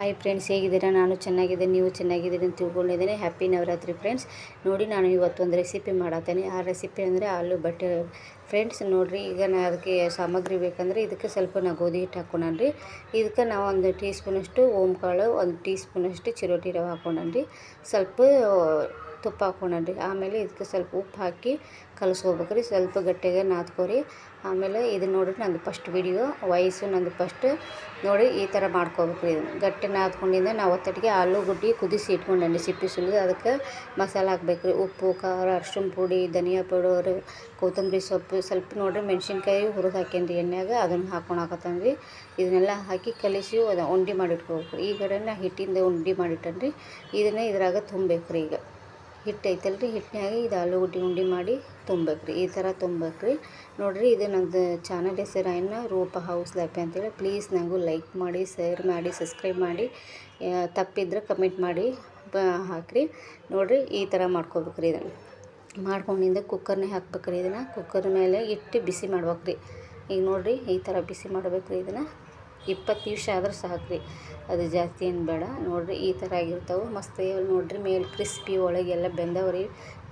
Hi friends, ಹೇಗಿದ್ದೀರಾ? ನಾನು ಚೆನ್ನಾಗಿದ್ದೀನಿ, ನೀವು ಚೆನ್ನಾಗಿದ್ದೀರಿ ಅಂತ ತಿಳ್ಕೊಂಡಿದ್ದೀನಿ. Happy Navratri friends. ನೋಡಿ, ನಾನು ಇವತ್ತೊಂದು ರೆಸಿಪಿ ಮಾಡತ್ತೀನಿ. ಆ ರೆಸಿಪಿ ಅಂದರೆ ಆಲೂ ಬಟ್ಟೆ ಫ್ರೆಂಡ್ಸ್. ನೋಡಿರಿ, ಈಗ ನಾನು ಅದಕ್ಕೆ ಸಾಮಗ್ರಿ ಬೇಕಂದ್ರೆ ಇದಕ್ಕೆ ಸ್ವಲ್ಪ ನಾ ಗೋಧಿ ಹಿಟ್ಟು ಹಾಕ್ಕೊಂಡ್ರಿ. ಇದಕ್ಕೆ ನಾವು ಒಂದು ಟೀ ಸ್ಪೂನಷ್ಟು ಓಂಕಾಳು, ಒಂದು ಟೀ ಸ್ಪೂನಷ್ಟು ಚಿರೋಟಿ ರವೆ ಹಾಕ್ಕೊಂಡ್ರಿ, ಸ್ವಲ್ಪ ತುಪ್ಪ ಹಾಕ್ಕೊಂಡ್ರಿ. ಆಮೇಲೆ ಇದಕ್ಕೆ ಸ್ವಲ್ಪ ಉಪ್ಪು ಹಾಕಿ ಕಲಿಸ್ಕೋಬೇಕ್ರಿ. ಸ್ವಲ್ಪ ಗಟ್ಟಿಗೆ ನಾದ್ಕೊರಿ. ಆಮೇಲೆ ಇದು ನೋಡಿರಿ, ನಂದು ಫಸ್ಟ್ ವಿಡಿಯೋ ವಾಯ್ಸು ನಂದು ಫಸ್ಟ್ ನೋಡಿ. ಈ ಥರ ಮಾಡ್ಕೋಬೇಕ್ರಿ. ಇದನ್ನು ಗಟ್ಟಿ ನಾದ್ಕೊಂಡಿಂದ ನಾವು ಒತ್ತಟಿಗೆ ಆಲೂಗಡ್ಡೆ ಕುದಿಸಿ ಇಟ್ಕೊಂಡ್ರಿ, ಸಿಪ್ಪಿ ಸುಲಿದು. ಅದಕ್ಕೆ ಮಸಾಲೆ ಹಾಕ್ಬೇಕ್ರಿ. ಉಪ್ಪು, ಖಾರ, ಅರ್ಶಿಣ ಪುಡಿ, ಧನಿಯಾ ಪೌಡರ್, ಕೊತ್ತಂಬರಿ ಸೊಪ್ಪು, ಸ್ವಲ್ಪ ನೋಡಿರಿ ಮೆಣ್ಸಿನ್ಕಾಯಿ ಹುರಿದು ಹಾಕೇನ್ರಿ ಎಣ್ಣೆಗೆ, ಅದನ್ನು ಹಾಕ್ಕೊಳಕತ್ತನ್ರಿ. ಇದನ್ನೆಲ್ಲ ಹಾಕಿ ಕಲಿಸಿ ಅದು ಉಂಡೆ ಮಾಡಿಟ್ಕೋಬೇಕ್ರಿ. ಈ ಕಡೆ ನಾ ಹಿಟ್ಟಿಂದ ಉಂಡೆ ಮಾಡಿಟ್ಟನ್ರಿ. ಇದನ್ನು ಇದ್ರಾಗ ತುಂಬಬೇಕ್ರಿ. ಈಗ ಹಿಟ್ಟು ಐತಲ್ರಿ, ಹಿಟ್ಟಿನಾಗ ಇದು ಆಲೂಗಡ್ಡೆ ಉಂಡೆ ಮಾಡಿ ತುಂಬಬೇಕ್ರಿ. ಈ ಥರ ತುಂಬಬೇಕ್ರಿ. ನೋಡಿರಿ, ಇದು ನಂದು ಚಾನಲ್ ಹೆಸರು ರೂಪ ಹೌಸ್ ಲೈಫ್ ಅಂತೇಳಿ. ಪ್ಲೀಸ್ ನನಗೂ ಲೈಕ್ ಮಾಡಿ, ಶೇರ್ ಮಾಡಿ, ಸಬ್ಸ್ಕ್ರೈಬ್ ಮಾಡಿ. ತಪ್ಪಿದ್ರೆ ಕಮೆಂಟ್ ಮಾಡಿ ಹಾಕಿರಿ. ನೋಡಿರಿ, ಈ ಥರ ಮಾಡ್ಕೋಬೇಕ್ರಿ. ಇದನ್ನು ಮಾಡ್ಕೊಂಡಿಂದ ಕುಕ್ಕರ್ನೇ ಹಾಕ್ಬೇಕ್ರಿ. ಇದನ್ನು ಕುಕ್ಕರ್ ಮೇಲೆ ಇಟ್ಟು ಬಿಸಿ ಮಾಡ್ಬೇಕ್ರಿ. ಈಗ ನೋಡಿರಿ, ಈ ಥರ ಬಿಸಿ ಮಾಡಬೇಕ್ರಿ. ಇದನ್ನು 20 ನಿಮಿಷ ಆದ್ರೆ ಸಾಕ್ರಿ, ಅದು ಜಾಸ್ತಿ ಏನು ಬೇಡ. ನೋಡಿರಿ, ಈ ಥರ ಆಗಿರ್ತಾವೆ. ಮಸ್ತ್ ನೋಡಿರಿ, ಮೇಲೆ ಕ್ರಿಸ್ಪಿ, ಒಳಗೆಲ್ಲ ಬೆಂದವ್ರಿ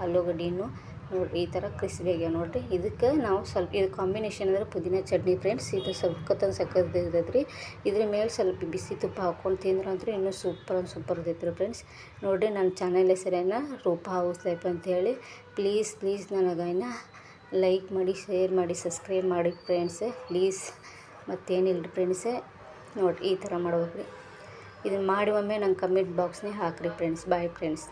ಆಲೂಗಡ್ಡೆನೂ. ನೋಡಿರಿ, ಈ ಥರ ಕ್ರಿಸ್ಪಿ ಆಗ್ಯಾವ ನೋಡಿರಿ. ಇದಕ್ಕೆ ನಾವು ಸ್ವಲ್ಪ ಇದು ಕಾಂಬಿನೇಷನ್ ಅಂದರೆ ಪುದೀನ ಚಟ್ನಿ ಫ್ರೆಂಡ್ಸ್. ಇದು ಸಖತ್ತಂದು ಸಖತ್ತು ಇರ್ತೈತೆ ರೀ. ಇದ್ರ ಮೇಲೆ ಸ್ವಲ್ಪ ಬಿಸಿ ತುಪ್ಪ ಹಾಕ್ಕೊಂಡು ತಿಂದ್ರೆ ಅಂದ್ರೆ ಇನ್ನೂ ಸೂಪರ್ ಇರ್ತೈತೆ ರೀ ಫ್ರೆಂಡ್ಸ್. ನೋಡಿರಿ, ನನ್ನ ಚಾನಲ್ ಹೆಸರೇನ ರೂಪ ಹೌಸ್ ಲೈಫ್ ಅಂತೇಳಿ. ಪ್ಲೀಸ್ ನನಗೆ ಲೈಕ್ ಮಾಡಿ, ಶೇರ್ ಮಾಡಿ, ಸಬ್ಸ್ಕ್ರೈಬ್ ಮಾಡಿ ಫ್ರೆಂಡ್ಸ್. ಪ್ಲೀಸ್. ಮತ್ತೇನಿಲ್ಲ ಫ್ರೆಂಡ್ಸೇ. ನೋಡಿರಿ, ಈ ಥರ ಮಾಡ್ಬೇಕ್ರಿ. ಇದನ್ನು ಮಾಡಿ ಒಮ್ಮೆ ನಂಗೆ ಕಮೆಂಟ್ ಬಾಕ್ಸ್ನೇ ಹಾಕಿರಿ ಫ್ರೆಂಡ್ಸ್. Bye friends.